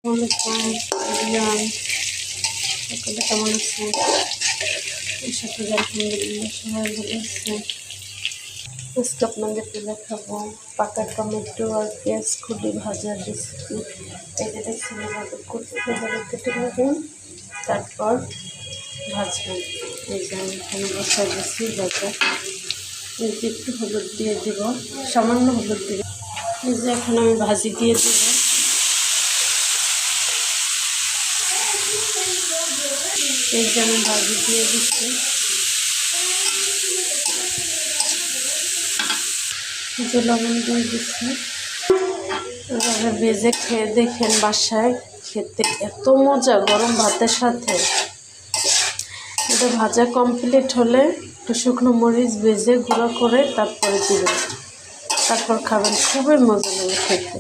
আসসালামাইকুম সকলে কেমন আছেন? সাথে আলহামদুলিল্লাহ সবাই ভালো আছে। আজকে আপনাদেরকে দেখাবো পাকা টমেটো আর পেঁয়াজ খুলি ভাজার রেসিপি। এই যে দেখছেন এভাবে করতে কেটে নেবেন, তারপর ভাজবেন। এই যে আমি এখানে বসাই দিচ্ছি ভাজা। এই যে একটু হলুদ দিয়ে দিব, সামান্য হলুদ দিয়ে। এই যে এখন আমি ভাজি দিয়ে দেব। এই যে আমি ভাজি দিয়ে দিচ্ছি। যে লবণ দিয়ে দিচ্ছি, এভাবে ভেজে খেয়ে দেখেন, বাসায় খেতে এত মজা গরম ভাতের সাথে। এটা ভাজা কমপ্লিট হলে একটু শুকনো মরিচ ভেজে গুঁড়ো করে তারপরে দিবেন, তারপর খাবেন, খুবই মজা লাগে খেতে।